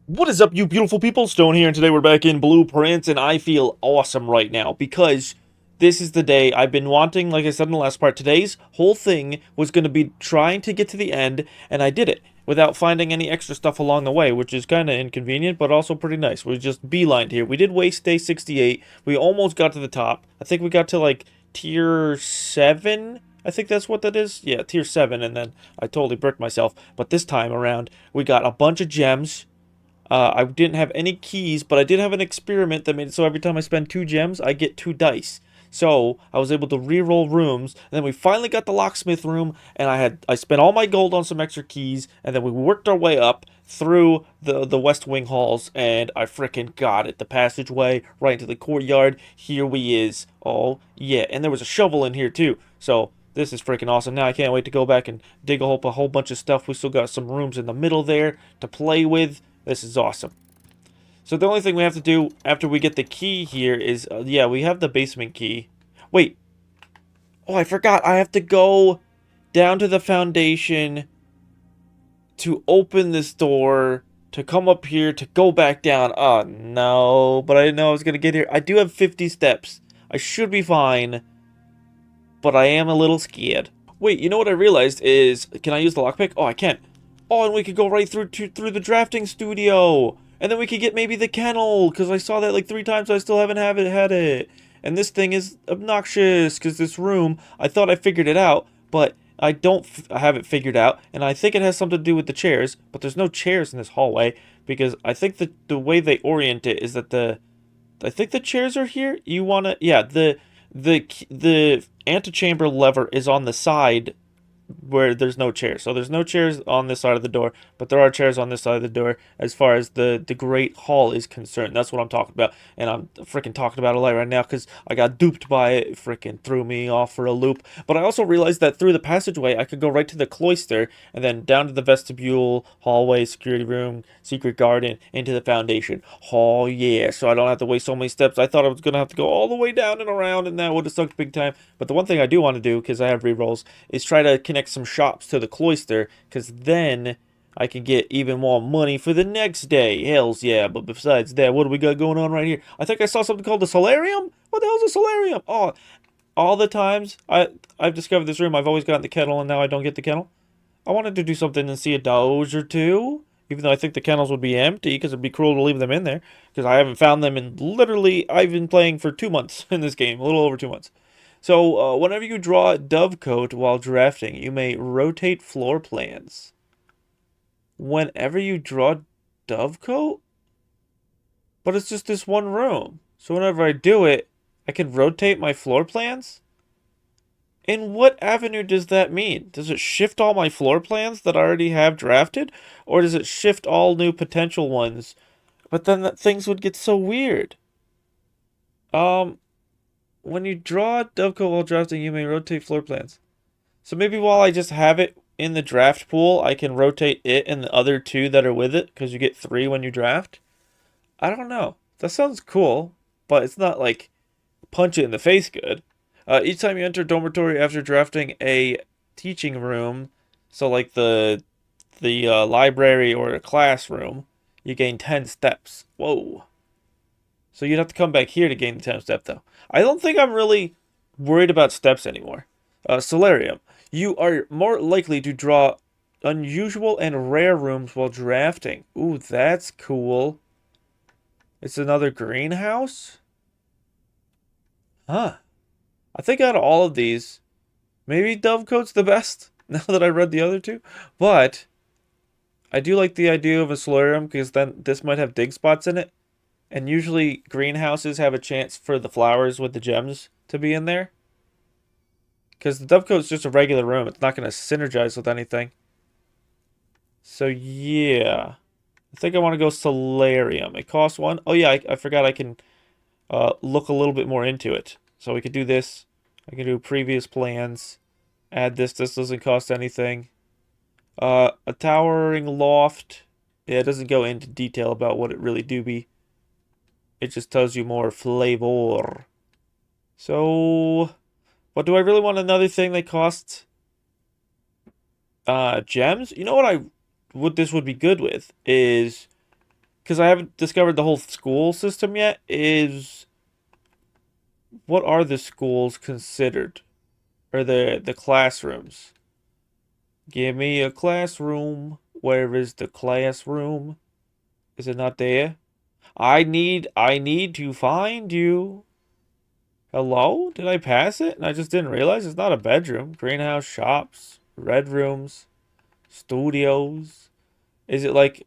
What is up, you beautiful people? Stone here, and today we're back in Blueprints, and I feel awesome right now because this is the day I've been wanting. Like I said in the last part, today's whole thing was going to be trying to get to the end, and I did it without finding any extra stuff along the way, which is kind of inconvenient, but also pretty nice. We just beelined here. We did waste day 68. We almost got to the top. I think we got to like tier 7. I think that's what that is. Yeah, tier 7, and then I totally bricked myself. But this time around, we got a bunch of gems. I didn't have any keys, but I did have an experiment that made it so every time I spend 2 gems, I get 2 dice. So I was able to re-roll rooms, and then we finally got the locksmith room, and I spent all my gold on some extra keys, and then we worked our way up through the West Wing halls, and I frickin' got it. The passageway right into the courtyard. Here we is. Oh yeah, and there was a shovel in here too. So this is freaking awesome. Now I can't wait to go back and dig up a whole bunch of stuff. We still got some rooms in the middle there to play with. This is awesome. So the only thing we have to do after we get the key here is, yeah, we have the basement key. Wait. Oh, I forgot. I have to go down to the foundation to open this door, to come up here, to go back down. Oh, no. But I didn't know I was going to get here. I do have 50 steps. I should be fine. But I am a little scared. Wait, you know what I realized is, can I use the lockpick? Oh, I can. Oh, and we could go right through the drafting studio. And then we could get maybe the kennel, because I saw that like 3 times, I still haven't had it. And this thing is obnoxious, because this room, I thought I figured it out, but I don't have it figured out. And I think it has something to do with the chairs, but there's no chairs in this hallway, because I think the way they orient it is that I think the chairs are here. You wanna, yeah, the antechamber lever is on the side where there's no chairs. So there's no chairs on this side of the door, but there are chairs on this side of the door as far as the Great Hall is concerned. That's what I'm talking about. And I'm freaking talking about it right now because I got duped by it. It freaking threw me off for a loop. But I also realized that through the passageway, I could go right to the cloister and then down to the vestibule, hallway, security room, secret garden, into the foundation. Oh, yeah. So I don't have to waste so many steps. I thought I was going to have to go all the way down and around, and that would have sucked big time. But the one thing I do want to do, because I have rerolls, is try to connect some shops to the cloister, because then I can get even more money for the next day. Hells yeah. But besides that, what do we got going on right here? I think I saw something called the solarium. What the hell's a solarium? Oh, all the times I've discovered this room, I've always gotten the kettle, and now I don't get the kettle. I wanted to do something and see a doge or two, even though I think the kennels would be empty, because it'd be cruel to leave them in there, because I haven't found them in literally, I've been playing for 2 months in this game, a little over 2 months. So, whenever you draw a dovecote while drafting, you may rotate floor plans. Whenever you draw dovecote? But it's just this one room. So whenever I do it, I can rotate my floor plans? In what avenue does that mean? Does it shift all my floor plans that I already have drafted? Or does it shift all new potential ones? But then things would get so weird. Um, when you draw a dovecote while drafting, you may rotate floor plans. So maybe while I just have it in the draft pool, I can rotate it and the other 2 that are with it, because you get 3 when you draft. I don't know. That sounds cool, but it's not like punch it in the face good. Each time you enter a dormitory after drafting a teaching room, so like the library or a classroom, you gain 10 steps. Whoa. So you'd have to come back here to gain the 10th step, though. I don't think I'm really worried about steps anymore. Solarium. You are more likely to draw unusual and rare rooms while drafting. Ooh, that's cool. It's another greenhouse? Huh. I think out of all of these, maybe Dovecote's the best, now that I read the other 2. But I do like the idea of a solarium, because then this might have dig spots in it. And usually greenhouses have a chance for the flowers with the gems to be in there. Because the Dovecote's just a regular room. It's not going to synergize with anything. So yeah. I think I want to go solarium. It costs 1. Oh yeah, I forgot I can look a little bit more into it. So we could do this. I can do previous plans. Add this. This doesn't cost anything. A towering loft. Yeah, it doesn't go into detail about what it really do be. It just tells you more flavor. So, but do I really want another thing that costs gems? You know what this would be good with is because I haven't discovered the whole school system yet, is what are the schools considered? Or the classrooms? Give me a classroom. Where is the classroom? Is it not there? I need to find you. Hello? Did I pass it? And I just didn't realize it's not a bedroom. Greenhouse, shops, red rooms, studios. Is it like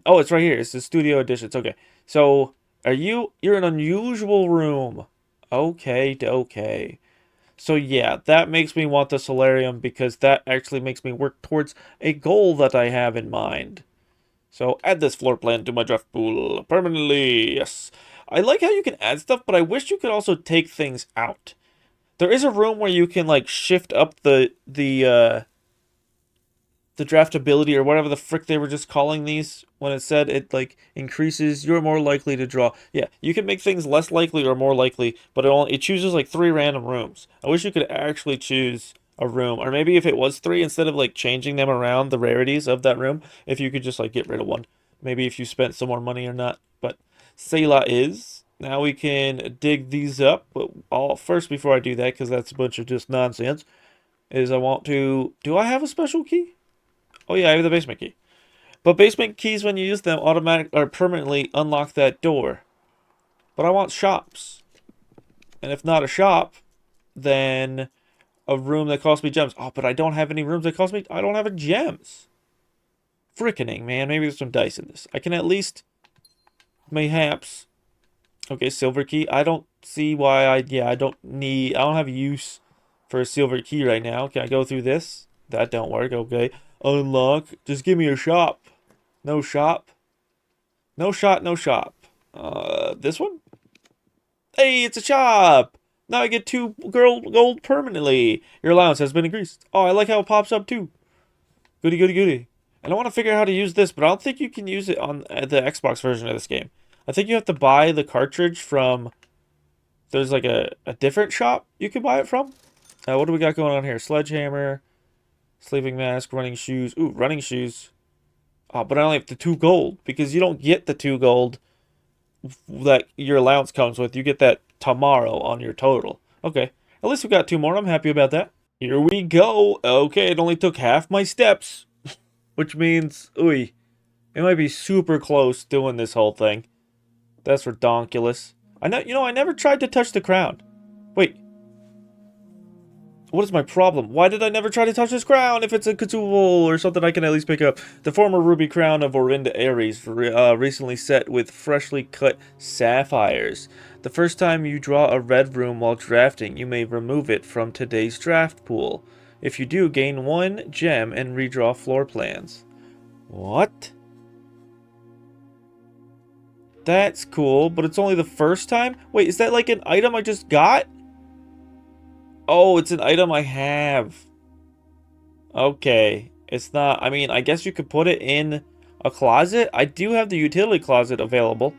oh, it's right here. It's the studio editions. Okay. So, you're an unusual room. Okay, okay. So yeah, that makes me want the solarium because that actually makes me work towards a goal that I have in mind. So add this floor plan to my draft pool permanently. Yes. I like how you can add stuff, but I wish you could also take things out. There is a room where you can like shift up the draftability or whatever the frick they were just calling these when it said it like increases you're more likely to draw. Yeah, you can make things less likely or more likely, but it chooses like 3 random rooms. I wish you could actually choose a room, or maybe if it was 3, instead of like changing them around the rarities of that room, if you could just like get rid of one. Maybe if you spent some more money or not. But Selah is. Now we can dig these up, but first before I do that, because that's a bunch of just nonsense, is I want to. Do I have a special key? Oh yeah, I have the basement key. But basement keys, when you use them, automatic or permanently unlock that door. But I want shops. And if not a shop, then a room that costs me gems. Oh, but I don't have any rooms that cost me. I don't have a gems. Frickening, man. Maybe there's some dice in this. I can at least, mayhaps. Okay, silver key. I don't see why I don't need. I don't have use for a silver key right now. Can I go through this? That don't work. Okay. Unlock. Just give me a shop. No shop. No shop, no shop. This one? Hey, it's a shop! Now I get 2 gold permanently. Your allowance has been increased. Oh, I like how it pops up too. Goody, goody, goody. And I want to figure out how to use this, but I don't think you can use it on the Xbox version of this game. I think you have to buy the cartridge from... There's like a different shop you can buy it from. What do we got going on here? Sledgehammer, sleeping mask, running shoes. Ooh, running shoes. Oh, but I only have the 2 gold, because you don't get the 2 gold that your allowance comes with. You get that tomorrow on your total. Okay, at least we got 2 more. I'm happy about that. Here we go. Okay, it only took half my steps, which means, ooh, it might be super close doing this whole thing. That's redonkulous. I know, I never tried to touch the crown. Wait. What is my problem? Why did I never try to touch this crown? If it's a consumable or something I can at least pick up. The former ruby crown of Orinda Ares, recently set with freshly cut sapphires. The first time you draw a red room while drafting, you may remove it from today's draft pool. If you do, gain 1 gem and redraw floor plans. What? That's cool, but it's only the first time? Wait, is that like an item I just got? Oh, it's an item I have. Okay. It's not... I mean, I guess you could put it in a closet. I do have the utility closet available,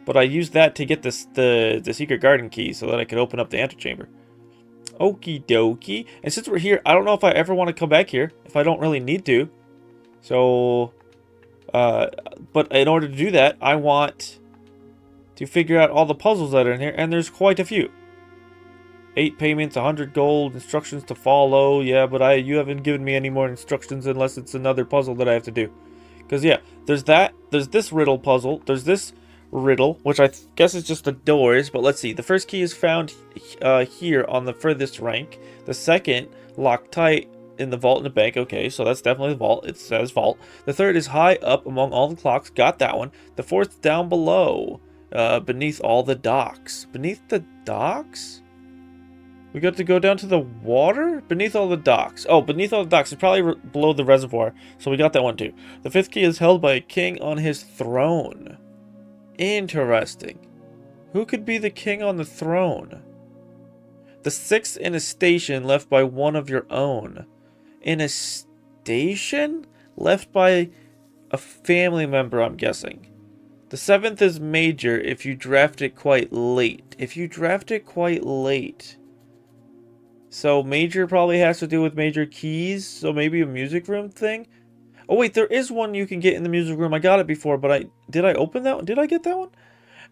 but I used that to get the secret garden key so that I could open up the antechamber. Okie dokie. And since we're here, I don't know if I ever want to come back here, if I don't really need to. So, but in order to do that, I want to figure out all the puzzles that are in here, and there's quite a few. 8 payments, 100 gold, instructions to follow. Yeah, but you haven't given me any more instructions unless it's another puzzle that I have to do. Because, yeah, there's that. There's this riddle puzzle. There's this riddle, which I guess is just the doors. But let's see. The first key is found here on the furthest rank. The second, locked tight in the vault in the bank. Okay, so that's definitely the vault. It says vault. The third is high up among all the clocks. Got that one. The fourth down below, beneath all the docks. Beneath the docks? We got to go down to the water? Beneath all the docks. Oh, beneath all the docks. It's probably below the reservoir. So we got that one too. The fifth key is held by a king on his throne. Interesting. Who could be the king on the throne? The sixth in a station left by one of your own. In a station? Left by a family member, I'm guessing. The seventh is major if you draft it quite late. If you draft it quite late... So major probably has to do with major keys, so maybe a music room thing? Oh wait, there is one you can get in the music room. I got it before, but did I open that one? Did I get that one?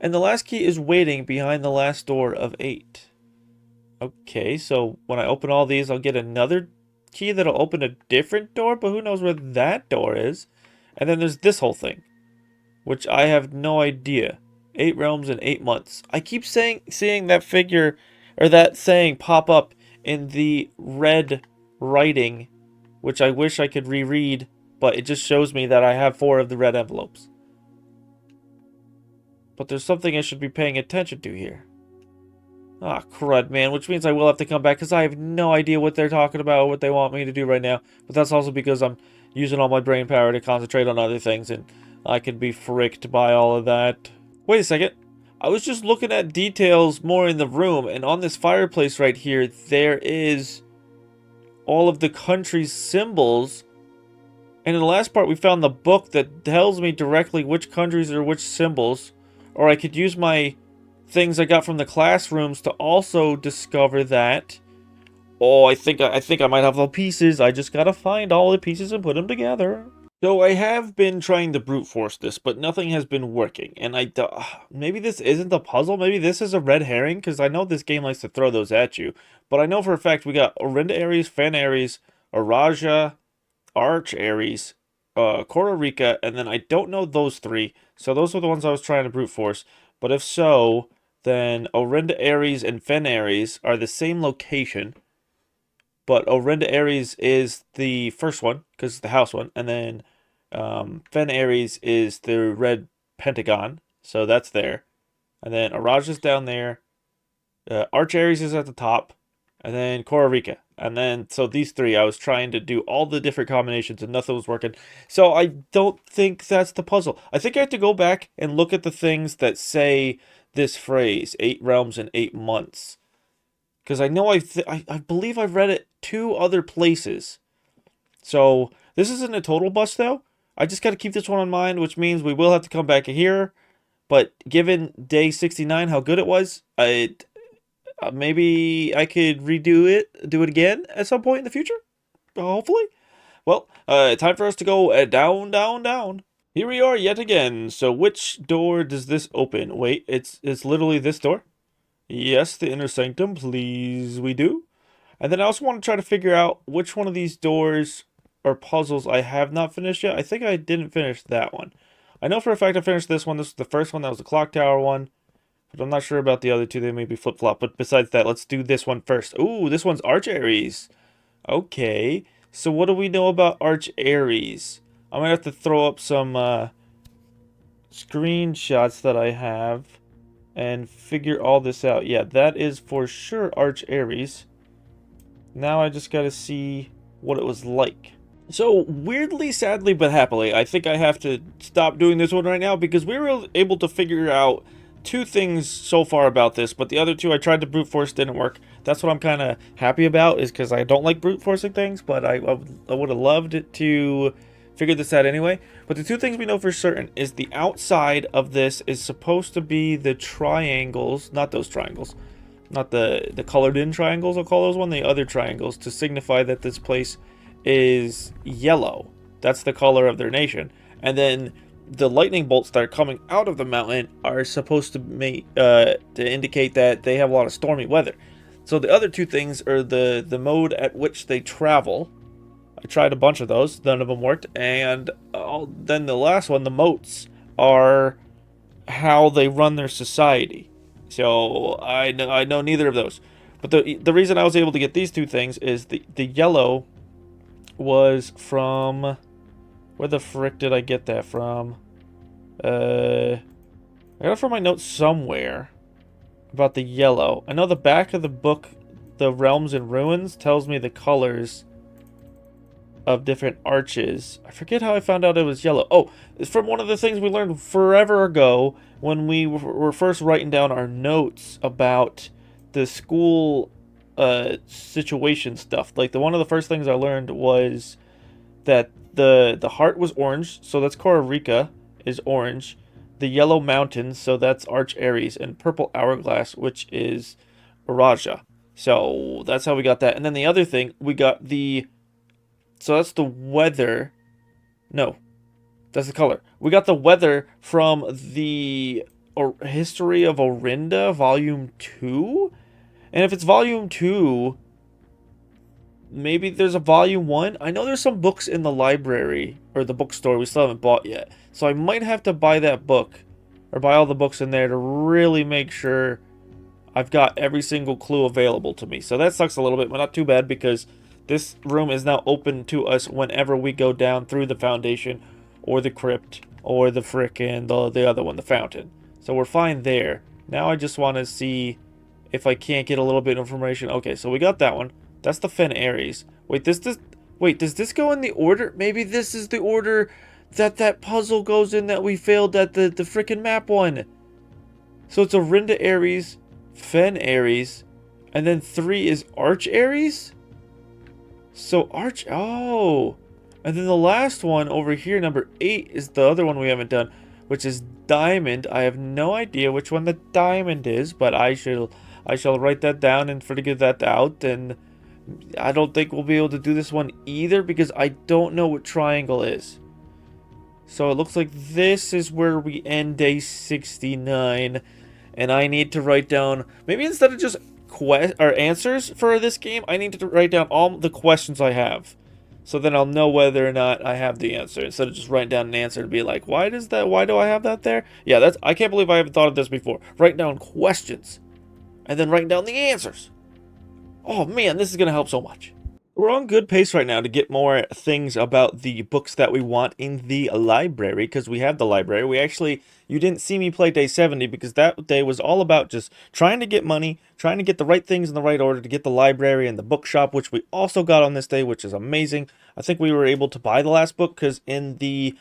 And the last key is waiting behind the last door of 8. Okay, so when I open all these, I'll get another key that'll open a different door, but who knows where that door is. And then there's this whole thing, which I have no idea. 8 realms in 8 months. I keep seeing that figure, or that saying pop up in the red writing, which I wish I could reread, but it just shows me that I have 4 of the red envelopes. But there's something I should be paying attention to here. Ah, crud, man, which means I will have to come back because I have no idea what they're talking about, what they want me to do right now. But that's also because I'm using all my brain power to concentrate on other things, and I could be fricked by all of that. Wait a second. I was just looking at details more in the room, and on this fireplace right here, there is all of the country's symbols. And in the last part, we found the book that tells me directly which countries are which symbols. Or I could use my things I got from the classrooms to also discover that. Oh, I think I might have the pieces. I just gotta find all the pieces and put them together. So I have been trying to brute force this, but nothing has been working. And maybe this isn't the puzzle. Maybe this is a red herring, because I know this game likes to throw those at you. But I know for a fact we got Orinda Aries, Fen Aries, Araja, Arch Aries, Costa Rica, and then I don't know those 3. So those are the ones I was trying to brute force. But if so, then Orinda Aries and Fen Aries are the same location. But Orinda Aries is the first one, because it's the house one. And then Fen Aries is the red pentagon. So that's there. And then Araja's down there. Arch Aries is at the top. And then Costa Rica. And then, so these 3, I was trying to do all the different combinations and nothing was working. So I don't think that's the puzzle. I think I have to go back and look at the things that say this phrase, 8 realms in 8 months. Because I know I believe I've read it 2 other places. So this isn't a total bust though. I just got to keep this one in mind, which means we will have to come back here. But given day 69, how good it was, maybe I could do it again at some point in the future. Hopefully. Well, time for us to go down, down, down. Here we are yet again. So which door does this open? Wait, it's literally this door. Yes, the inner sanctum, please, we do. And then I also want to try to figure out which one of these doors or puzzles I have not finished yet. I think I didn't finish that one. I know for a fact I finished this one. This was the first one. That was the clock tower one. But I'm not sure about the other 2. They may be flip-flop. But besides that, let's do this one first. Ooh, this one's Arch Aries. Okay. So what do we know about Arch Aries? I'm going to have to throw up some screenshots that I have and figure all this out. Yeah, that is for sure Arch Aries. Now I just got to see what it was like. So, weirdly, sadly, but happily, I think I have to stop doing this one right now because we were able to figure out 2 things so far about this, but the other 2 I tried to brute force, didn't work. That's what I'm kind of happy about, is because I don't like brute forcing things, but I would have loved to figure this out anyway. But the 2 things we know for certain is the outside of this is supposed to be the triangles, not those triangles, not the colored in triangles, I'll call those one, the other triangles, to signify that this place is yellow. That's the color of their nation. And then the lightning bolts that are coming out of the mountain are supposed to indicate that they have a lot of stormy weather. So the other 2 things are the mode at which they travel. I tried a bunch of those, none of them worked. And then the last one, the moats, are how they run their society. So I know neither of those. But the reason I was able to get these 2 things is the yellow was from... Where the frick did I get that from? I got it from my notes somewhere about the yellow. I know the back of the book, The Realms and Ruins, tells me the colors of different arches. I forget how I found out it was yellow. Oh, it's from one of the things we learned forever ago when we were first writing down our notes about the school situation stuff. Like, one of the first things I learned was that the heart was orange, so that's Costa Rica is orange. The yellow mountains, so that's Arch Aries, and purple hourglass, which is Raja. So that's how we got that. And then the other thing, we got so that's the weather No, that's the color. We got the weather from the History of Orinda, Volume 2? And if it's Volume 2, maybe there's a Volume 1? I know there's some books in the library, or the bookstore we still haven't bought yet. So I might have to buy that book, or buy all the books in there to really make sure I've got every single clue available to me. So that sucks a little bit, but not too bad because this room is now open to us whenever we go down through the foundation or the crypt or the frickin' the other one, the fountain. So we're fine there. Now I just want to see if I can't get a little bit of information. Okay, so we got that one. That's the Fen Aries. Wait, wait, does this go in the order? Maybe this is the order that puzzle goes in that we failed at the frickin' map one. So it's Orinda Aries, Fen Aries, and then 3 is Arch Aries? So oh. And then the last one over here, number 8, is the other one we haven't done, which is Diamond. I have no idea which one the Diamond is, but I shall write that down and figure that out. And I don't think we'll be able to do this one either because I don't know what triangle is. So it looks like this is where we end day 69. And I need to write down, maybe instead of just answers for this game, I need to write down all the questions I have. So then I'll know whether or not I have the answer. Instead of just writing down an answer and be like, why do I have that there? Yeah, I can't believe I haven't thought of this before. Write down questions. And then write down the answers. Oh man, this is going to help so much. We're on good pace right now to get more things about the books that we want in the library, because we have the library. You didn't see me play day 70 because that day was all about just trying to get money, trying to get the right things in the right order to get the library and the bookshop, which we also got on this day, which is amazing. I think we were able to buy the last book because in the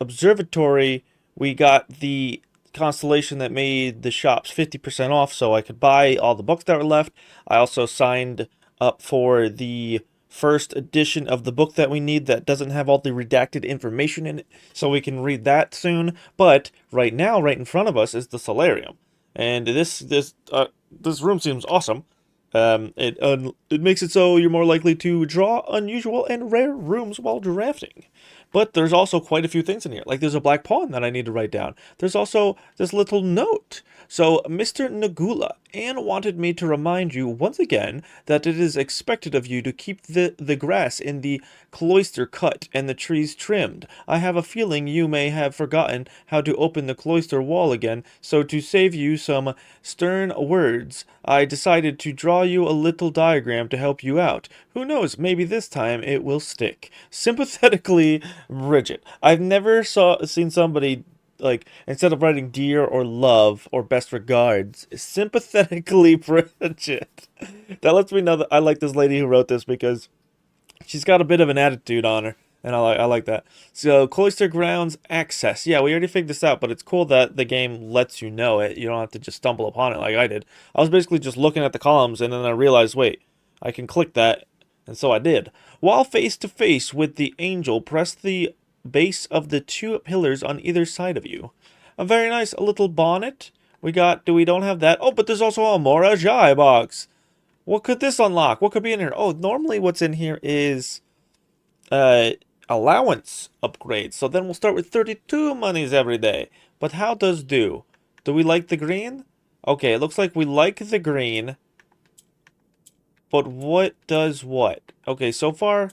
observatory, we got the constellation that made the shops 50% off, so I could buy all the books that were left. I also signed up for the first edition of the book that we need that doesn't have all the redacted information in it, so we can read that soon. But right now, right in front of us is the solarium, and this room seems awesome. It makes it so you're more likely to draw unusual and rare rooms while drafting. But there's also quite a few things in here. Like there's a black pawn that I need to write down. There's also this little note. So Mr. Nagula, Anne wanted me to remind you once again that it is expected of you to keep the grass in the cloister cut and the trees trimmed. I have a feeling you may have forgotten how to open the cloister wall again, so to save you some stern words, I decided to draw you a little diagram to help you out. Who knows, maybe this time it will stick. Sympathetically, Bridget. I've never seen somebody, like, instead of writing dear or love or best regards, sympathetically Bridget. That lets me know that I like this lady who wrote this because she's got a bit of an attitude on her. And I like that. So, Cloister Grounds access. Yeah, we already figured this out, but it's cool that the game lets you know it. You don't have to just stumble upon it like I did. I was basically just looking at the columns, and then I realized, wait, I can click that. And so I did. While face to face with the angel, press the base of the 2 pillars on either side of you. A very nice little bonnet. We don't have that. Oh, but there's also a Mora Jai box. What could this unlock? What could be in here? Oh, normally what's in here is allowance upgrades. So then we'll start with 32 monies every day. But how does do? Do we like the green? Okay, it looks like we like the green. But what does what? Okay, so far,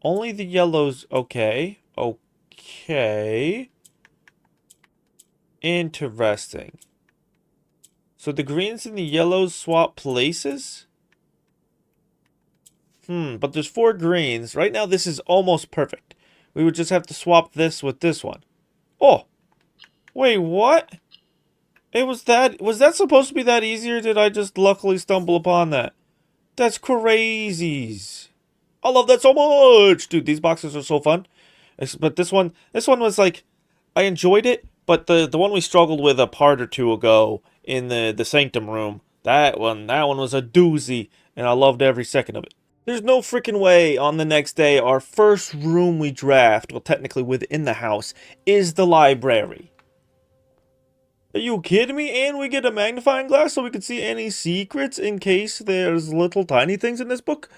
only the yellows. Okay. Okay. Interesting. So the greens and the yellows swap places? But there's 4 greens. Right now, this is almost perfect. We would just have to swap this with this one. Oh! Wait, what? Was that supposed to be that easy, or did I just luckily stumble upon that? That's crazies. I love that so much! Dude, these boxes are so fun. But this one was like, I enjoyed it, but the one we struggled with a part or two ago in the sanctum room, that one was a doozy, and I loved every second of it. There's no freaking way on the next day our first room we draft, well technically within the house, is the library. Are you kidding me? And we get a magnifying glass so we can see any secrets in case there's little tiny things in this book?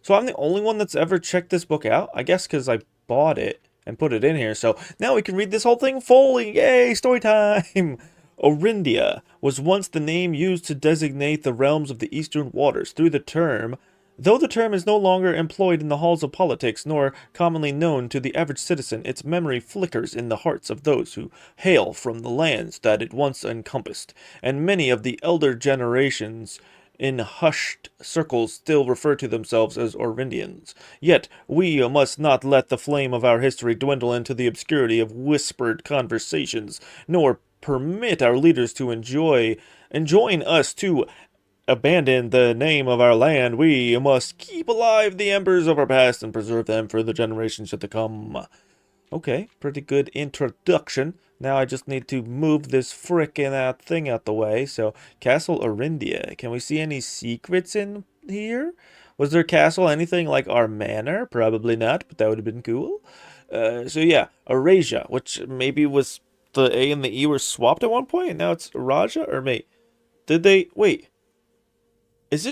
So I'm the only one that's ever checked this book out? I guess because I bought it and put it in here. So now we can read this whole thing fully. Yay, story time! Orindia was once the name used to designate the realms of the eastern waters. Though the term is no longer employed in the halls of politics, nor commonly known to the average citizen, its memory flickers in the hearts of those who hail from the lands that it once encompassed, and many of the elder generations in hushed circles still refer to themselves as Orindians. Yet we must not let the flame of our history dwindle into the obscurity of whispered conversations, nor permit our leaders to enjoin us to abandon the name of our land. We must keep alive the embers of our past and preserve them for the generations yet to come. Okay, pretty good introduction. Now I just need to move this frickin' thing out the way. So, Castle Orindia. Can we see any secrets in here? Was their castle anything like our manor? Probably not, but that would have been cool. So yeah, Eurasia, which maybe was the A and the E were swapped at one point, and now it's Raja, or mate, did they, wait, is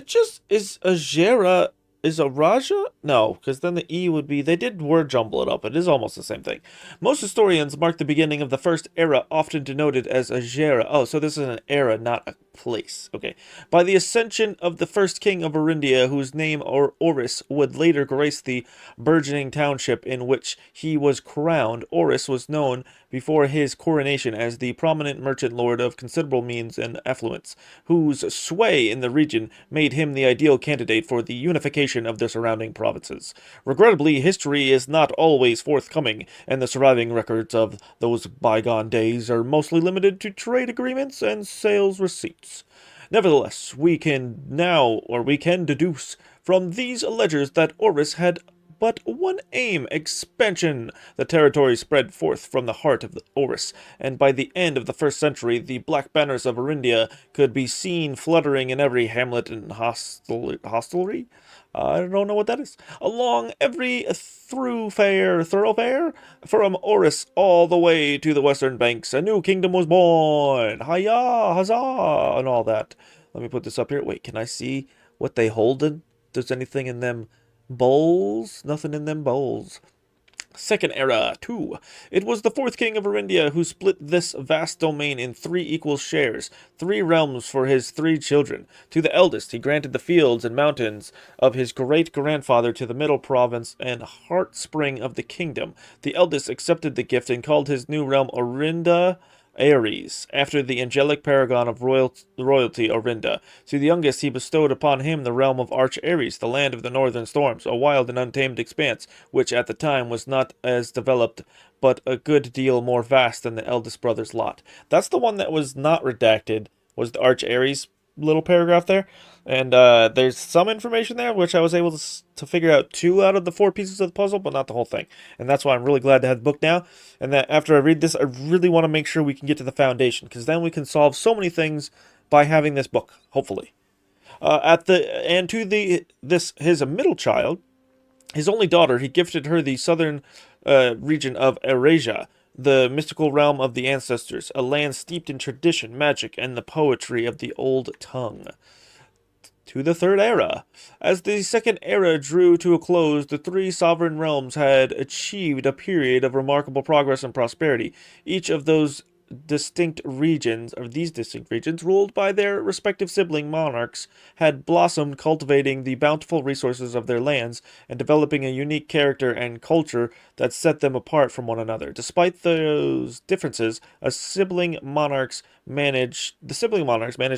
a Raja? No, because then the E would be, they did word jumble it up. It is almost the same thing. Most historians mark the beginning of the first era, often denoted as a Gera. Oh, so this is an era, not a place. Okay. By the ascension of the first king of Orindia, whose name Oris would later grace the burgeoning township in which he was crowned. Oris was known before his coronation as the prominent merchant lord of considerable means and affluence, whose sway in the region made him the ideal candidate for the unification of the surrounding provinces. Regrettably, history is not always forthcoming, and the surviving records of those bygone days are mostly limited to trade agreements and sales receipts. Nevertheless, we can deduce from these ledgers that Oris had but one aim: expansion. The territory spread forth from the heart of the Oris, and by the end of the first century, the black banners of Orindia could be seen fluttering in every hamlet and hostelry. I don't know what that is. Along every thoroughfare, from Oris all the way to the western banks, a new kingdom was born. Hiya, huzzah, and all that. Let me put this up here. Wait, can I see what they hold? There's anything in them bowls? Nothing in them bowls. Second era, 2. It was the fourth king of Orindia who split this vast domain in 3 equal shares, 3 realms for his 3 children. To the eldest he granted the fields and mountains of his great-grandfather to the middle province and heart spring of the kingdom. The eldest accepted the gift and called his new realm Orinda Ares, after the angelic paragon of royalty Orinda. To the youngest he bestowed upon him the realm of Arch Ares, the land of the northern storms, a wild and untamed expanse, which at the time was not as developed, but a good deal more vast than the eldest brother's lot. That's the one that was not redacted, was the Arch Ares little paragraph there. And there's some information there, which I was able to figure out 2 out of the 4 pieces of the puzzle, but not the whole thing. And that's why I'm really glad to have the book now. And that after I read this, I really want to make sure we can get to the foundation, because then we can solve so many things by having this book, hopefully. His middle child, his only daughter, he gifted her the southern region of Eurasia, the mystical realm of the ancestors, a land steeped in tradition, magic, and the poetry of the old tongue. To the third era. As the second era drew to a close, the 3 sovereign realms had achieved a period of remarkable progress and prosperity. Each of these distinct regions, ruled by their respective sibling monarchs, had blossomed, cultivating the bountiful resources of their lands and developing a unique character and culture that set them apart from one another. Despite those differences, the sibling monarchs managed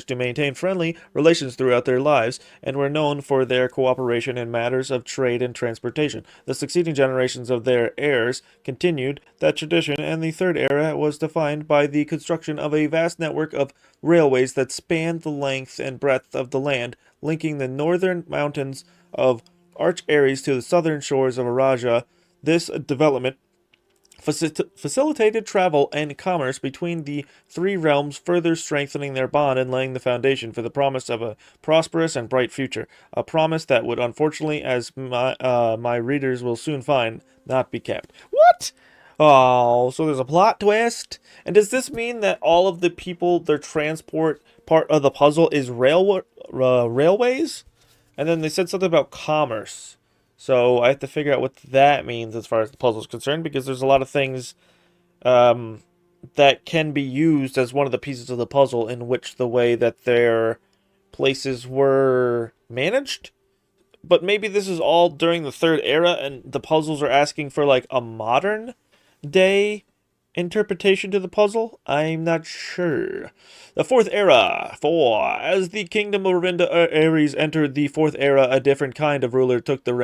to maintain friendly relations throughout their lives and were known for their cooperation in matters of trade and transportation. The succeeding generations of their heirs continued that tradition, and the third era was defined by the construction of a vast network of railways that spanned the length and breadth of the land, linking the northern mountains of Arch Ares to the southern shores of Araja. This development facilitated travel and commerce between the 3 realms, further strengthening their bond and laying the foundation for the promise of a prosperous and bright future. A promise that would, unfortunately, as my readers will soon find, not be kept. What? Oh, so there's a plot twist? And does this mean that all of the people, their transport part of the puzzle is railways? And then they said something about commerce. So I have to figure out what that means as far as the puzzle is concerned, because there's a lot of things um, that can be used as one of the pieces of the puzzle in which the way that their places were managed. But maybe this is all during the third era, and the puzzles are asking for like a modern day interpretation to the puzzle? I'm not sure. The fourth era. 4. As the kingdom of Orinda Ares entered the fourth era, a different kind of ruler took the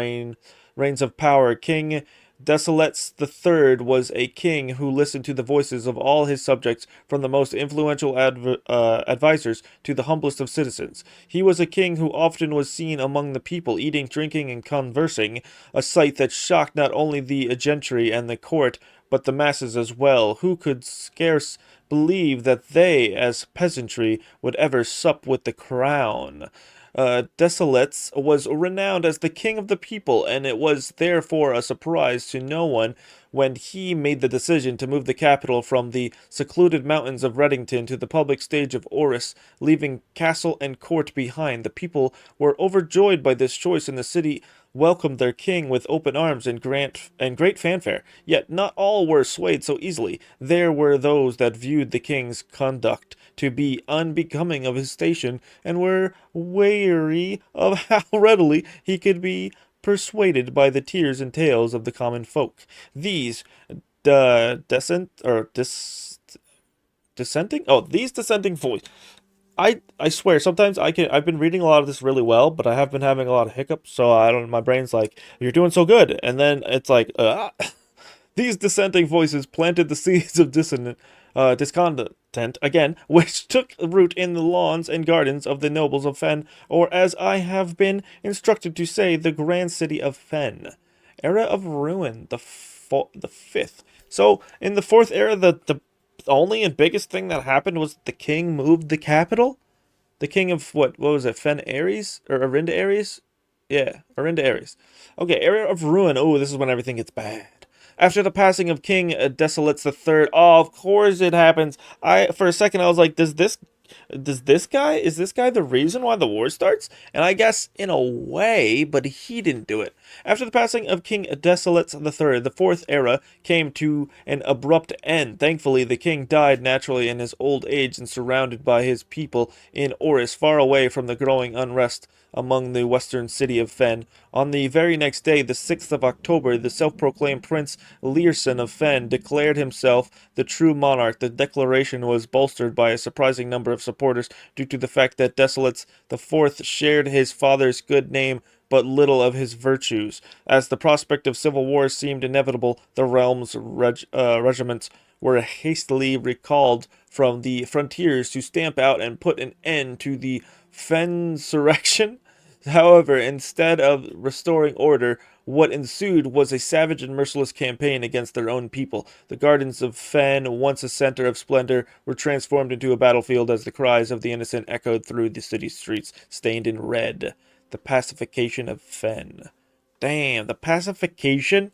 reins of power. King Desilets III was a king who listened to the voices of all his subjects, from the most influential advisors to the humblest of citizens. He was a king who often was seen among the people, eating, drinking, and conversing, a sight that shocked not only the gentry and the court, but the masses as well, who could scarce believe that they, as peasantry, would ever sup with the crown. Desilets was renowned as the king of the people, and it was therefore a surprise to no one when he made the decision to move the capital from the secluded mountains of Reddington to the public stage of Oris, leaving castle and court behind. The people were overjoyed by this choice, and the city welcomed their king with open arms and great fanfare. Yet not all were swayed so easily. There were those that viewed the king's conduct to be unbecoming of his station, and were weary of how readily he could be persuaded by the tears and tales of the common folk. These these dissenting voices. I swear sometimes I've been reading a lot of this really well, but I have been having a lot of hiccups, so I don't my brain's like, you're doing so good, and then it's like these dissenting voices planted the seeds of discontent again, which took root in the lawns and gardens of the nobles of Fen, or as I have been instructed to say, the grand city of Fen. Era of ruin, the fifth. So in the fourth era, the only and biggest thing that happened was the king moved the capital. The king of what was it? Fen Ares or Arinda Ares? Yeah, Arinda Ares. Okay, area of ruin. Oh, this is when everything gets bad. After the passing of King Desilets III, oh, of course it happens. For a second I was like, is this guy the reason why the war starts? And I guess in a way, but he didn't do it. After the passing of King Desilets III, the fourth era came to an abrupt end. Thankfully, the king died naturally in his old age and surrounded by his people in Oris, far away from the growing unrest among the western city of Fen. On the very next day, the 6th of October, the self-proclaimed Prince Learson of Fen declared himself the true monarch. The declaration was bolstered by a surprising number of supporters due to the fact that Desilets IV shared his father's good name but little of his virtues. As the prospect of civil war seemed inevitable, the realm's regiments were hastily recalled from the frontiers to stamp out and put an end to the Fensurrection. However, instead of restoring order, what ensued was a savage and merciless campaign against their own people. The gardens of Fen, once a center of splendor, were transformed into a battlefield as the cries of the innocent echoed through the city streets, stained in red. The pacification of Fen. Damn, the pacification?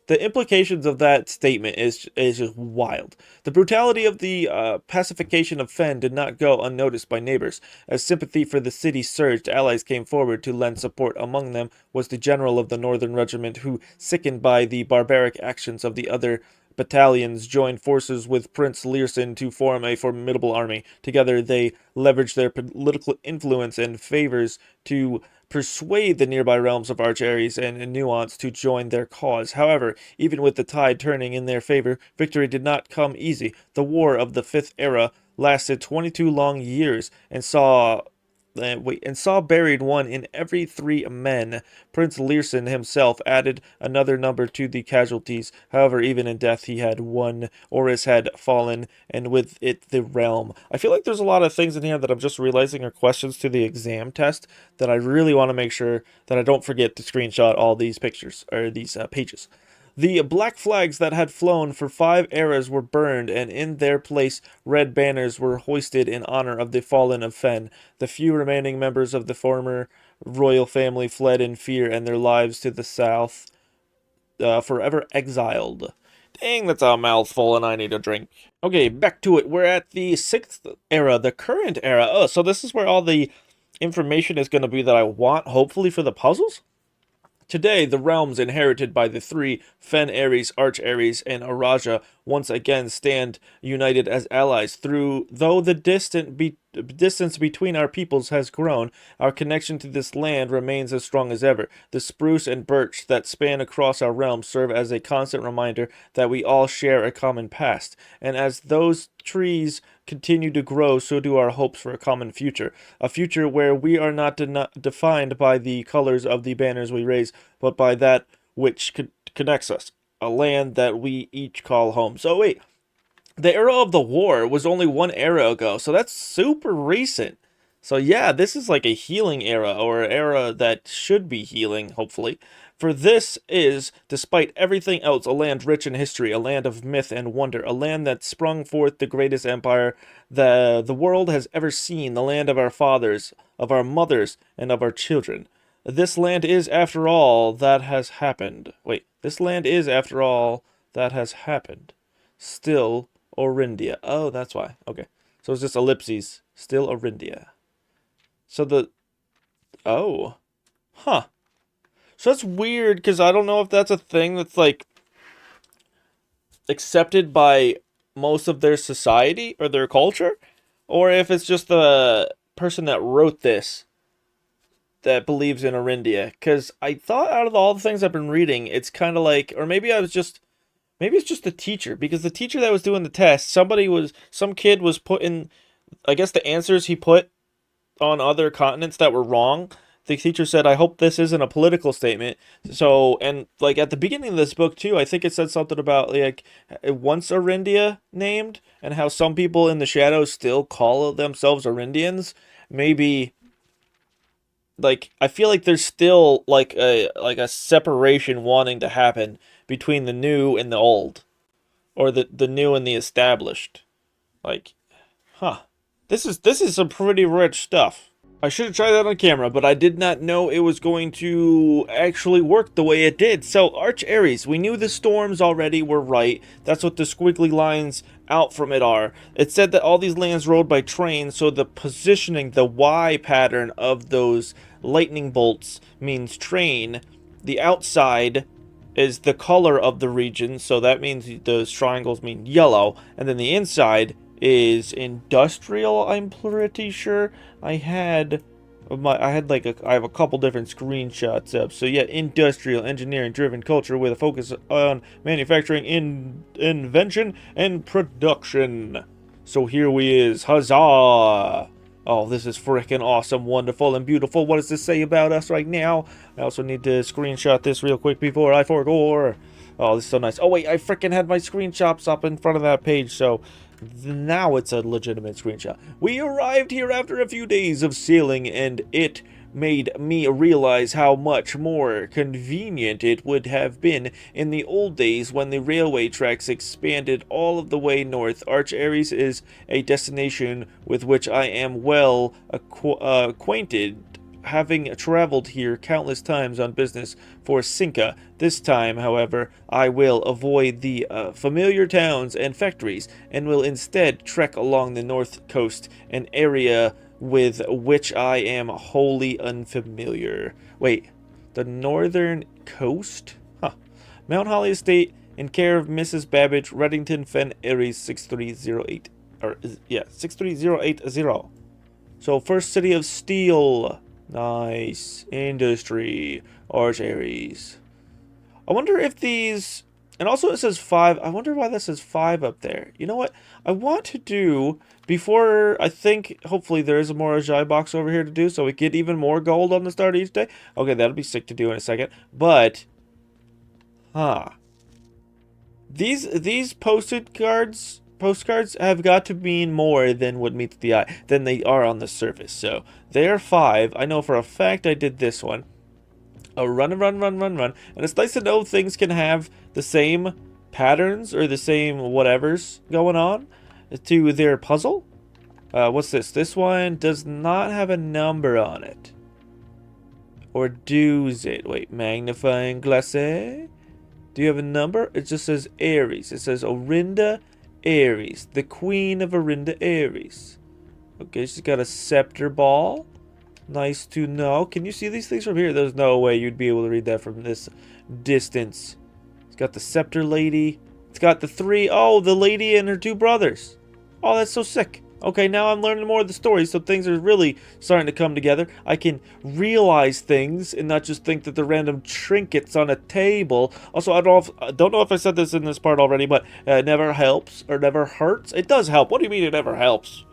The implications of that statement is just wild. The brutality of the pacification of Fen did not go unnoticed by neighbors. As sympathy for the city surged, allies came forward to lend support. Among them was the general of the Northern Regiment, who, sickened by the barbaric actions of the other battalions, joined forces with Prince Learson to form a formidable army. Together, they leveraged their political influence and favors to persuade the nearby realms of Arch Ares and Nuance to join their cause. However, even with the tide turning in their favor, victory did not come easy. The War of the Fifth Era lasted 22 long years and saw buried one in every 3 men. Prince Learson himself added another number to the casualties. However, even in death he had won. Oris had fallen, and with it the realm. I feel like there's a lot of things in here that I'm just realizing are questions to the exam test that I really want to make sure that I don't forget to screenshot all these pictures, or these pages. The black flags that had flown for 5 eras were burned, and in their place red banners were hoisted in honor of the fallen of Fen. The few remaining members of the former royal family fled in fear and their lives to the south, forever exiled. Dang, that's a mouthful, and I need a drink. Okay, back to it. We're at the 6th era, the current era. Oh, so this is where all the information is going to be that I want, hopefully, for the puzzles? Today, the realms inherited by the three Fen Ares, Arch Ares, and Araja once again stand united as allies. Though the distance between our peoples has grown, our connection to this land remains as strong as ever. The spruce and birch that span across our realm serve as a constant reminder that we all share a common past. And as those trees continue to grow, so do our hopes for a common future. A future where we are not defined by the colors of the banners we raise, but by that which connects us. A land that we each call home. So wait, the era of the war was only one era ago, so that's super recent. So yeah, this is like a healing era, or an era that should be healing, hopefully. For this is, despite everything else, a land rich in history, a land of myth and wonder, a land that sprung forth the greatest empire the world has ever seen, the land of our fathers, of our mothers, and of our children. This land is, after all, that has happened. Wait, this land is, after all, that has happened. Still Orindia. Oh, that's why. Okay. So it's just ellipses. Still Orindia. So the... Oh. Huh. So that's weird, because I don't know if that's a thing that's, like, accepted by most of their society or their culture, or if it's just the person that wrote this that believes in Orindia. Because I thought out of all the things I've been reading, it's kind of like... Or maybe I was just... Maybe it's just the teacher, because the teacher that was doing the test, some kid was putting, I guess the answers he put on other continents that were wrong. The teacher said, I hope this isn't a political statement. So, and like at the beginning of this book too, I think it said something about like once Orindia named, and how some people in the shadows still call themselves Orindians. Maybe, like, I feel like there's still like a separation wanting to happen between the new and the old, or the new and the established. Like, huh. This is some pretty rich stuff. I should have tried that on camera, but I did not know it was going to actually work the way it did. So, Arch Ares, we knew the storms already were right. That's what the squiggly lines out from it are. It said that all these lands rode by train, so the positioning, the Y pattern of those lightning bolts means train. The outside is the color of the region, so that means those triangles mean yellow. And then the inside is industrial, I'm pretty sure. I have a couple different screenshots up. So yeah, industrial, engineering driven culture with a focus on manufacturing, invention, and production. So here we is, huzzah! Oh, this is freaking awesome, wonderful, and beautiful. What does this say about us right now? I also need to screenshot this real quick before I forget. Oh, this is so nice. Oh wait, I freaking had my screenshots up in front of that page, so now it's a legitimate screenshot. We arrived here after a few days of sailing, and it made me realize how much more convenient it would have been in the old days when the railway tracks expanded all of the way north. Arch Ares is a destination with which I am well acquainted, having traveled here countless times on business for Cinca. This time, however, I will avoid the familiar towns and factories, and will instead trek along the north coast, an area with which I am wholly unfamiliar. Wait, the northern coast? Huh. Mount Holly Estate, in care of Mrs. Babbage, Reddington, Fen, Ares, 6308. Or, yeah, 63080. So, first city of steel. Nice. Industry. Arch Ares. I wonder if these... And also it says 5. I wonder why that says 5 up there. You know what? I want to do... Before, I think, hopefully there is a more Ajay box over here to do, so we get even more gold on the start of each day. Okay, that'll be sick to do in a second. But... Huh. These postcards have got to mean more than what meets the eye, than they are on the surface. So, they are 5. I know for a fact I did this one. Oh, run. And it's nice to know things can have the same patterns or the same whatevers going on to their puzzle. What's this? This one does not have a number on it. Or does it? Wait, magnifying glass. Do you have a number? It just says Ares. It says Orinda Ares, the queen of Orinda Ares. Okay, she's got a scepter ball. Nice to know. Can you see these things from here? There's no way you'd be able to read that from this distance. It's got the scepter lady. It's got the three. Oh, the lady and her two brothers. Oh, that's so sick. Okay, now I'm learning more of the story, so things are really starting to come together. I can realize things and not just think that they're random trinkets on a table. Also, I don't know if I said this in this part already, but it never helps or never hurts. It does help. What do you mean it never helps?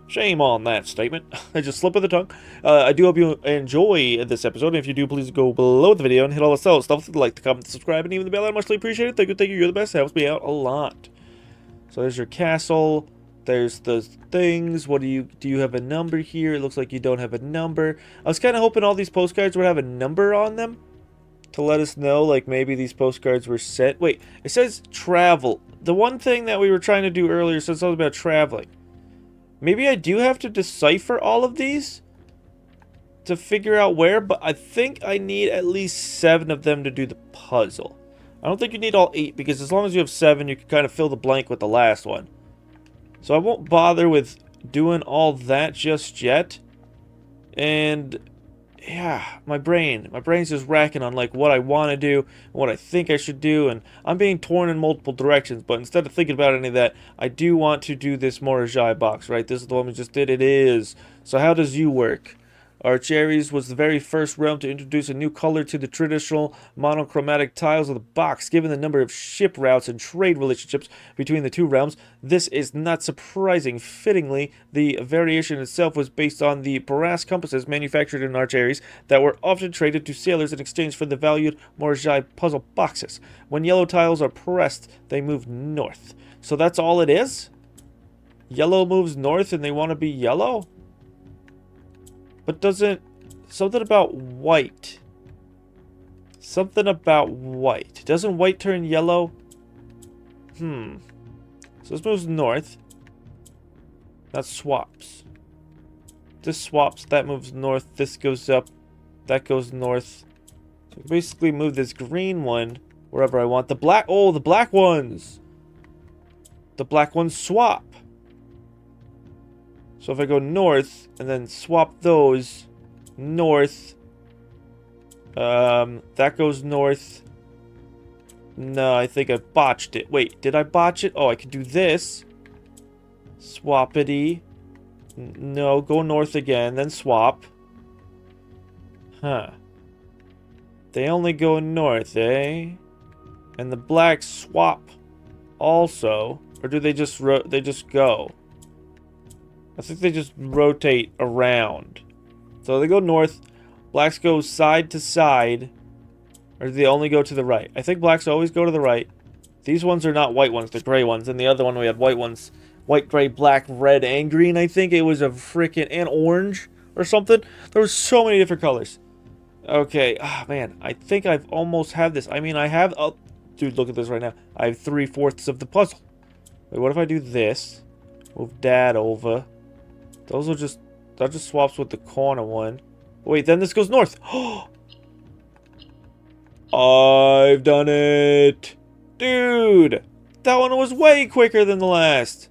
Shame on that statement. I just slip of the tongue. I do hope you enjoy this episode. And if you do, please go below the video and hit all the stuff. Like, the comment, subscribe, and even the bell. I muchly appreciate it. Thank you. You're the best. It helps me out a lot. So there's your castle. There's the things. What do you have a number here? It looks like you don't have a number. I was kind of hoping all these postcards would have a number on them to let us know, like, maybe these postcards were sent. Wait, it says travel. The one thing that we were trying to do earlier said something about traveling. Maybe I do have to decipher all of these to figure out where, but I think I need at least 7 of them to do the puzzle. I don't think you need all 8, because as long as you have 7, you can kind of fill the blank with the last one. So I won't bother with doing all that just yet. And yeah, my brain's just racking on like what I want to do, what I think I should do, and I'm being torn in multiple directions. But instead of thinking about any of that, I do want to do this Morajai box, right? This is the one we just did. It is. So how does you work? Archeries was the very first realm to introduce a new color to the traditional monochromatic tiles of the box. Given the number of ship routes and trade relationships between the two realms, this is not surprising. Fittingly, the variation itself was based on the brass compasses manufactured in Archeries that were often traded to sailors in exchange for the valued Morajai puzzle boxes. When yellow tiles are pressed, they move north. So that's all it is? Yellow moves north and they want to be yellow? But doesn't... Something about white. Something about white. Doesn't white turn yellow? So this moves north. That swaps. This swaps. That moves north. This goes up. That goes north. So I can basically move this green one wherever I want. The black... Oh, the black ones! The black ones swap. So if I go north and then swap those north, that goes north. No, I think I botched it. Wait, did I botch it? Oh, I could do this. Swappity. No, go north again, then swap. Huh. They only go north, eh? And the blacks swap also, or do they just go? I think they just rotate around. So they go north. Blacks go side to side. Or do they only go to the right? I think blacks always go to the right. These ones are not white ones. They're gray ones. And the other one we had white ones. White, gray, black, red, and green. I think it was a freaking... And orange or something. There were so many different colors. Okay. Ah, man. I think I've almost have this. I mean, I have... Oh, dude, look at this right now. I have 3/4 of the puzzle. Wait, what if I do this? Move that over. Those will just... That just swaps with the corner one. Wait, then this goes north. I've done it! Dude! That one was way quicker than the last.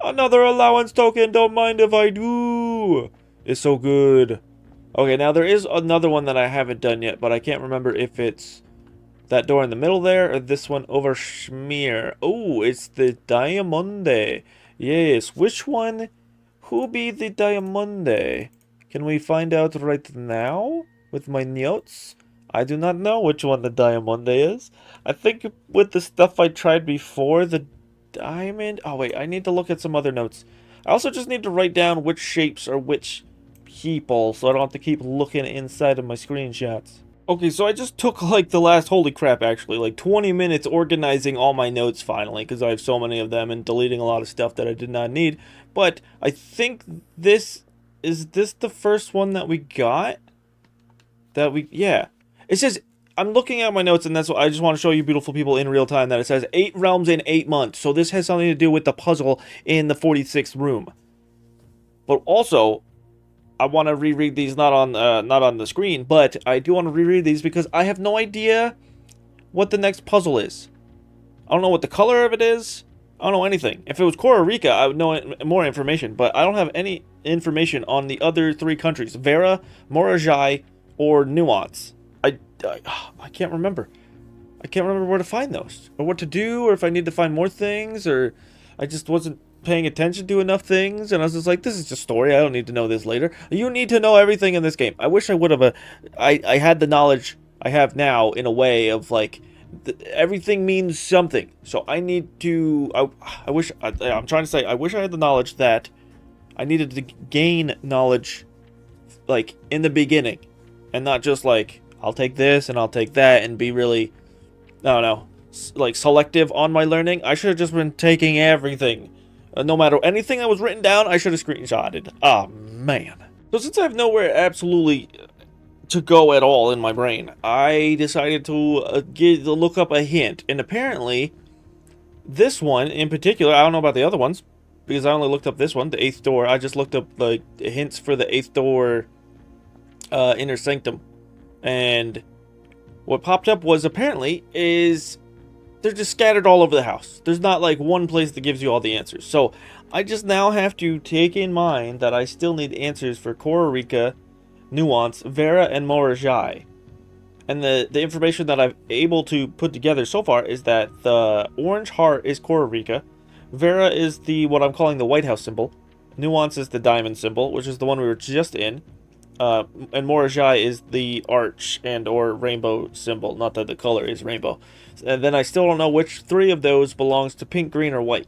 Another allowance token, don't mind if I do. It's so good. Okay, now there is another one that I haven't done yet, but I can't remember if it's that door in the middle there or this one over Schmear. Oh, it's the Diamonde. Yes, which one... Who be the Diamonde? Can we find out right now with my notes? I do not know which one the Diamonde is. I think with the stuff I tried before, the diamond... Oh, wait, I need to look at some other notes. I also just need to write down which shapes are which people, so I don't have to keep looking inside of my screenshots. Okay, so I just took, like, the last... Holy crap, actually. Like, 20 minutes organizing all my notes, finally, because I have so many of them and deleting a lot of stuff that I did not need. But I think this... Is this the first one that we got? Yeah. It says... I'm looking at my notes, and that's what I just want to show you beautiful people in real time, that it says 8 realms in 8 months. So this has something to do with the puzzle in the 46th room. But also... I want to reread these not on the screen, but I do want to reread these because I have no idea what the next puzzle is. I don't know what the color of it is. I don't know anything. If it was Costa Rica, I would know more information, but I don't have any information on the other three countries, Vera, Morajai, or Nuance. I, I can't remember. I can't remember where to find those, or what to do, or if I need to find more things, or I just wasn't paying attention to enough things, and I was just like, this is just story, I don't need to know this later. You need to know everything in this game. I wish I would have, I had the knowledge I have now in a way of, like, everything means something, so I need to, I wish, I'm trying to say, I wish I had the knowledge that I needed to gain knowledge, like, in the beginning, and not just, like, I'll take this, and I'll take that, and be really, I don't know, like, selective on my learning. I should have just been taking everything. No matter anything that was written down, I should have screenshotted. Oh, man. So since I have nowhere absolutely to go at all in my brain, I decided to look up a hint. And apparently, this one in particular, I don't know about the other ones, because I only looked up this one, the 8th door. I just looked up the hints for the 8th door inner sanctum. And what popped up was apparently is they're just scattered all over the house. There's not like one place that gives you all the answers. So I just now have to take in mind that I still need answers for Costa Rica, Nuance, Vera, and Morajai. And the information that I've able to put together so far is that the orange heart is Costa Rica, Vera is the what I'm calling the White House symbol, Nuance is the diamond symbol, which is the one we were just in. And Morajai is the arch and or rainbow symbol. Not that the color is rainbow. And then I still don't know which three of those belongs to pink, green, or white.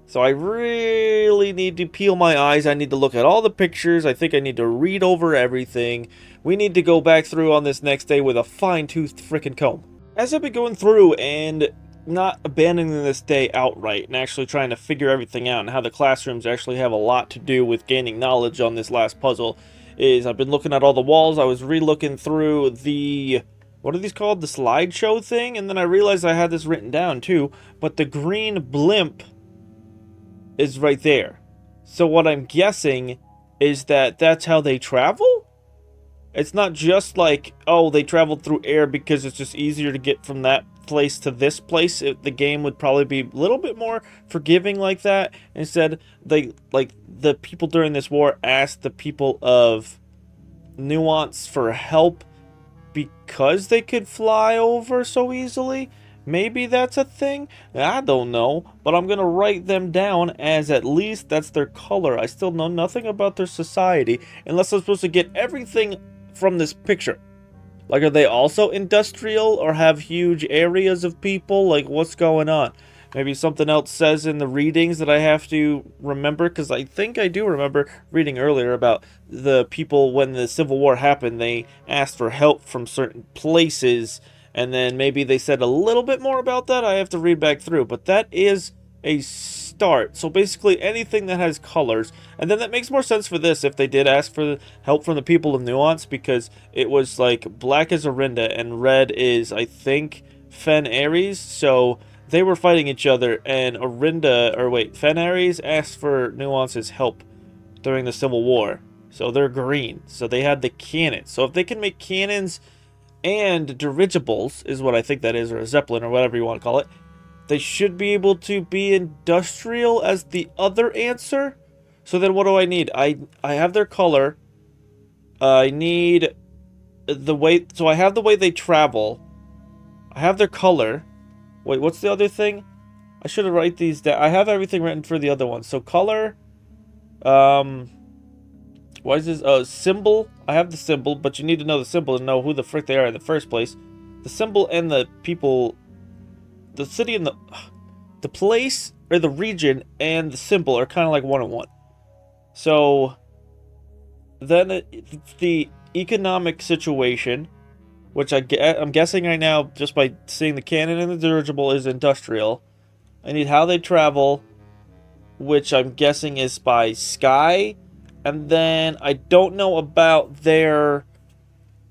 So I really need to peel my eyes. I need to look at all the pictures. I think I need to read over everything. We need to go back through on this next day with a fine-toothed frickin' comb. As I've been going through and not abandoning this day outright and actually trying to figure everything out and how the classrooms actually have a lot to do with gaining knowledge on this last puzzle, is I've been looking at all the walls. I was re-looking through the, what are these called? The slideshow thing? And then I realized I had this written down too. But the green blimp is right there. So what I'm guessing is that that's how they travel? It's not just like, oh, they traveled through air because it's just easier to get from that place to this place. The game would probably be a little bit more forgiving like that. Instead, they, like, the people during this war asked the people of Nuance for help because they could fly over so easily. Maybe that's a thing. I don't know. But I'm going to write them down as at least that's their color. I still know nothing about their society unless I'm supposed to get everything from this picture. Like, are they also industrial or have huge areas of people? Like, what's going on? Maybe something else says in the readings that I have to remember, because I think I do remember reading earlier about the people when the Civil War happened, they asked for help from certain places, and then maybe they said a little bit more about that. I have to read back through, but that is a start. So basically anything that has colors, and then that makes more sense for this if they did ask for help from the people of Nuance, because it was like black is Orinda and red is, I think, Fen Ares, so they were fighting each other, and Fen Ares asked for Nuance's help during the Civil War, so they're green, so they had the cannons. So if they can make cannons and dirigibles, is what I think that is, or a Zeppelin, or whatever you want to call it, they should be able to be industrial as the other answer. So then what do I need? I have their color. I need the way... So I have the way they travel. I have their color. Wait, what's the other thing? I should have write these down. I have everything written for the other ones. So color. What is this? Symbol. I have the symbol, but you need to know the symbol to know who the frick they are in the first place. The symbol and the people... The city and the place, or the region, and the symbol are kind of like one-on-one. So, then it's the economic situation, which I'm guessing right now, just by seeing the cannon and the dirigible, is industrial. I need how they travel, which I'm guessing is by sky. And then I don't know about their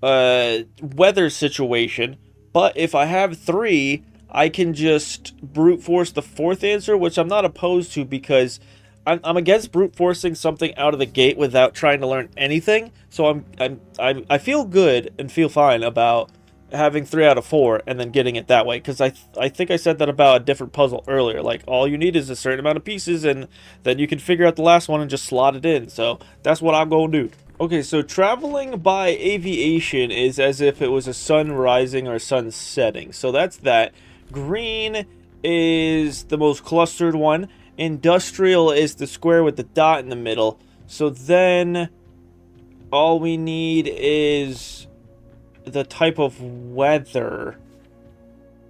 weather situation, but if I have 3... I can just brute force the 4th answer, which I'm not opposed to, because I'm against brute forcing something out of the gate without trying to learn anything. So I feel good and feel fine about having 3 out of 4 and then getting it that way, because I think I said that about a different puzzle earlier. Like, all you need is a certain amount of pieces, and then you can figure out the last one and just slot it in. So that's what I'm gonna do. Okay, so traveling by aviation is as if it was a sun rising or sun setting. So that's that. Green is the most clustered one. Industrial is the square with the dot in the middle. So then all we need is the type of weather,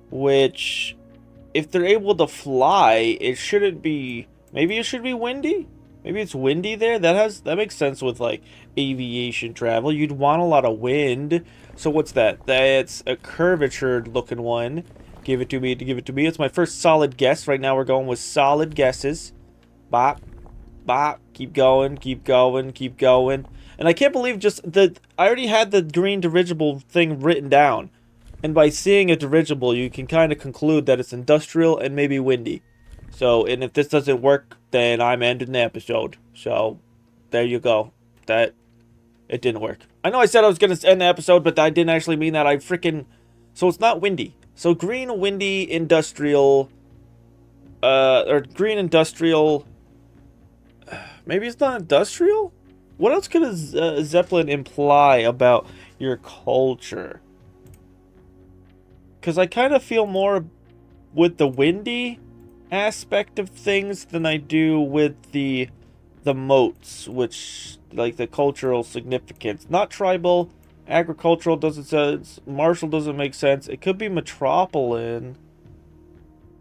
which, if they're able to fly, it shouldn't be, maybe it should be windy. Maybe it's windy there. That makes sense with like aviation travel. You'd want a lot of wind. So what's that? That's a curvature looking one. Give it to me. Give it to me. It's my first solid guess. Right now we're going with solid guesses. Bop, bop. Keep going. Keep going. Keep going. And I can't believe I already had the green dirigible thing written down. And by seeing a dirigible, you can kind of conclude that it's industrial and maybe windy. So, and if this doesn't work, then I'm ending the episode. So, there you go. It didn't work. I know I said I was going to end the episode, but I didn't actually mean that. So it's not windy. So green, windy, industrial, or green, industrial, maybe it's not industrial? What else could a Zeppelin imply about your culture? Because I kind of feel more with the windy aspect of things than I do with the moats, which, like, the cultural significance. Not tribal, agricultural doesn't sense, martial doesn't make sense. It could be metropolitan,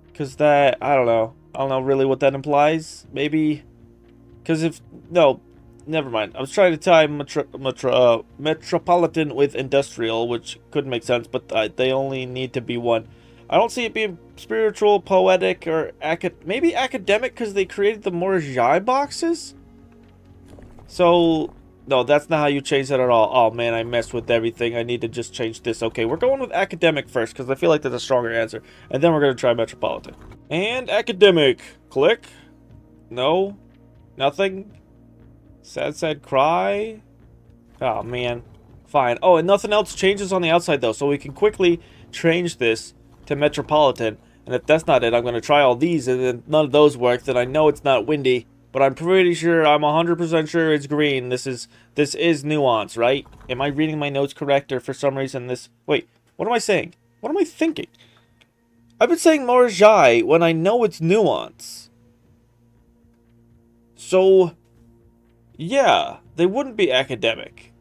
because that, I don't know really what that implies. Maybe, because no, never mind. I was trying to tie metropolitan with industrial, which could make sense, but they only need to be one. I don't see it being spiritual, poetic, or maybe academic, because they created the Morjai boxes? So, no, that's not how you change that at all. Oh, man, I messed with everything. I need to just change this. Okay, we're going with academic first, because I feel like that's a stronger answer. And then we're going to try metropolitan. And academic. Click. No. Nothing. Sad cry. Oh, man. Fine. Oh, and nothing else changes on the outside, though, so we can quickly change this to metropolitan. And if that's not it, I'm going to try all these, and then none of those work, then I know it's not windy. But I'm pretty sure, I'm 100% sure it's green. This is nuance, right? Am I reading my notes correct, or for some reason this... Wait, what am I saying? What am I thinking? I've been saying Morjai when I know it's nuance. So, yeah, they wouldn't be academic.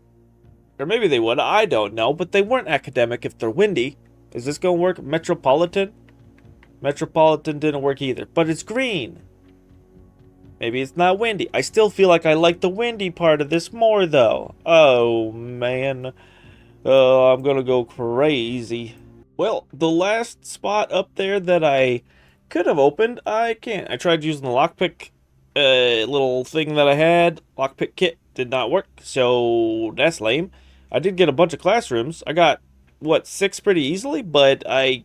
Or maybe they would, I don't know, but they weren't academic if they're windy. Is this going to work? Metropolitan? Metropolitan didn't work either, but it's green. Maybe it's not windy. I still feel like I like the windy part of this more, though. Oh, man. I'm gonna go crazy. Well, the last spot up there that I could have opened, I can't. I tried using the lockpick little thing that I had. Lockpick kit did not work, so that's lame. I did get a bunch of classrooms. I got, what, 6 pretty easily, but I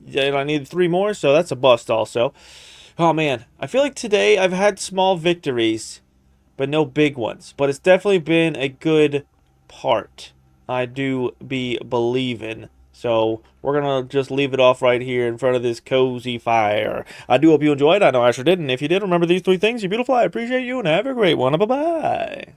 needed 3 more, so that's a bust also. Oh, man. I feel like today I've had small victories, but no big ones. But it's definitely been a good part. I do be believing. So we're going to just leave it off right here in front of this cozy fire. I do hope you enjoyed. I know I sure did. And if you did, remember these 3 things. You're beautiful. I appreciate you, and have a great one. Bye-bye.